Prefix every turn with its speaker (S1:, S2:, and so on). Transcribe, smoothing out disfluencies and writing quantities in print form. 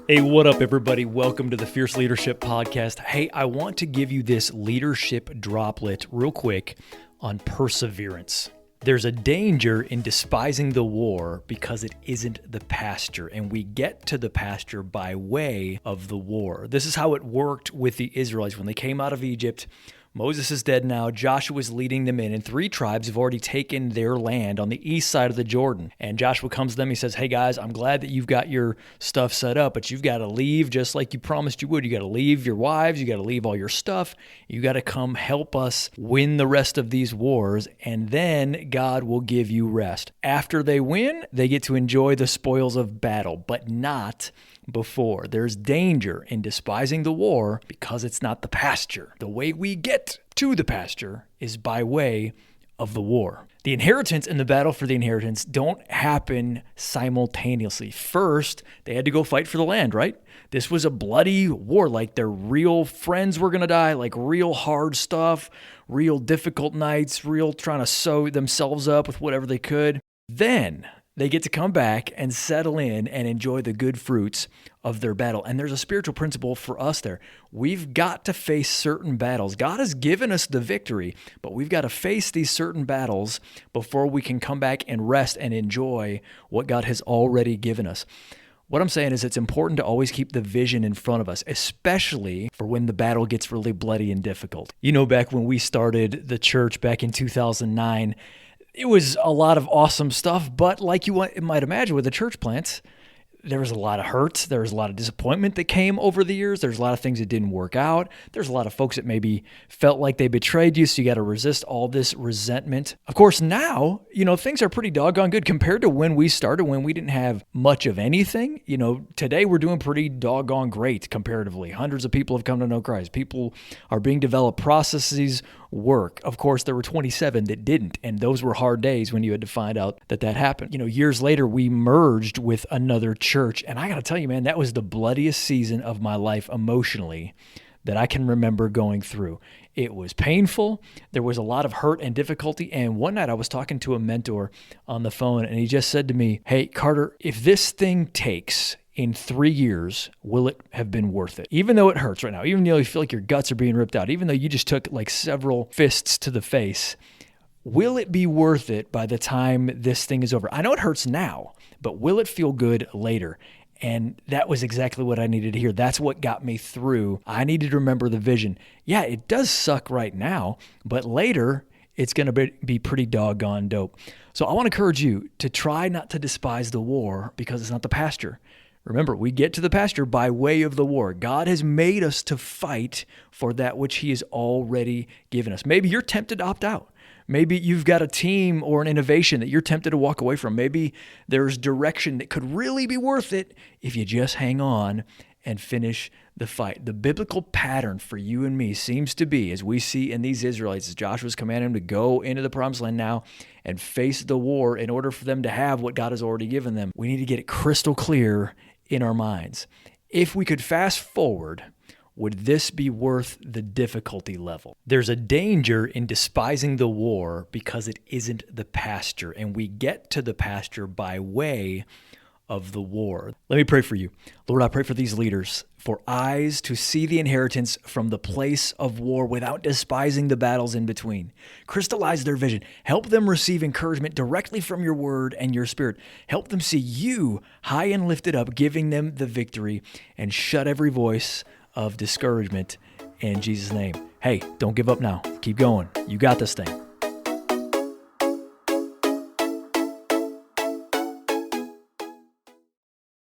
S1: Hey, what up, everybody? Welcome to the Fierce Leadership Podcast. Hey, I want to give you this leadership droplet real quick on perseverance. There's a danger in despising the war because it isn't the pasture, and we get to the pasture by way of the war. This is how it worked with the Israelites when they came out of Egypt. Moses is dead now. Joshua's leading them in, and 3 tribes have already taken their land on the east side of the Jordan. And Joshua comes to them. He says, hey, guys, I'm glad that you've got your stuff set up, but you've got to leave just like you promised you would. You got to leave your wives. You got to leave all your stuff. You got to come help us win the rest of these wars, and then God will give you rest. After they win, they get to enjoy the spoils of battle, but not before. There's danger in despising the war because it's not the pasture. The way we get to the pasture is by way of the war. The inheritance and the battle for the inheritance don't happen simultaneously. First, they had to go fight for the land, right? This was a bloody war, like their real friends were going to die, like real hard stuff, real difficult nights, real trying to sew themselves up with whatever they could. Then they get to come back and settle in and enjoy the good fruits of their battle. And there's a spiritual principle for us there. We've got to face certain battles. God has given us the victory, but we've got to face these certain battles before we can come back and rest and enjoy what God has already given us. What I'm saying is it's important to always keep the vision in front of us, especially for when the battle gets really bloody and difficult. You know, back when we started the church back in 2009, it was a lot of awesome stuff, but like you might imagine with the church plants, there was a lot of hurt. There was a lot of disappointment that came over the years. There's a lot of things that didn't work out. There's a lot of folks that maybe felt like they betrayed you, so you got to resist all this resentment. Of course, now, things are pretty doggone good compared to when we started, when we didn't have much of anything. Today we're doing pretty doggone great comparatively. Hundreds of people have come to know Christ. People are being developed. Processes work. Of course, there were 27 that didn't, and those were hard days when you had to find out that happened. Years later, we merged with another church, and I got to tell you, man, that was the bloodiest season of my life emotionally that I can remember going through. It was painful. There was a lot of hurt and difficulty, and one night I was talking to a mentor on the phone, and he just said to me, hey, Carter, if this thing takes in 3 years, will it have been worth it? Even though it hurts right now, even though you feel like your guts are being ripped out, even though you just took like several fists to the face, will it be worth it by the time this thing is over? I know it hurts now, but will it feel good later? And that was exactly what I needed to hear. That's what got me through. I needed to remember the vision. Yeah, it does suck right now, but later it's going to be pretty doggone dope. So I want to encourage you to try not to despise the war because it's not the pasture. Remember, we get to the pasture by way of the war. God has made us to fight for that which he has already given us. Maybe you're tempted to opt out. Maybe you've got a team or an innovation that you're tempted to walk away from. Maybe there's direction that could really be worth it if you just hang on and finish the fight. The biblical pattern for you and me seems to be, as we see in these Israelites, as Joshua's commanding them to go into the promised land now and face the war in order for them to have what God has already given them. We need to get it crystal clear in our minds. If we could fast forward, would this be worth the difficulty level? There's a danger in despising the war because it isn't the pasture, and we get to the pasture by way of the war. Let me pray for you. Lord, I pray for these leaders, for eyes to see the inheritance from the place of war without despising the battles in between. Crystallize their vision. Help them receive encouragement directly from your word and your spirit. Help them see you high and lifted up, giving them the victory, and shut every voice of discouragement in Jesus' name. Hey, don't give up now. Keep going. You got this thing.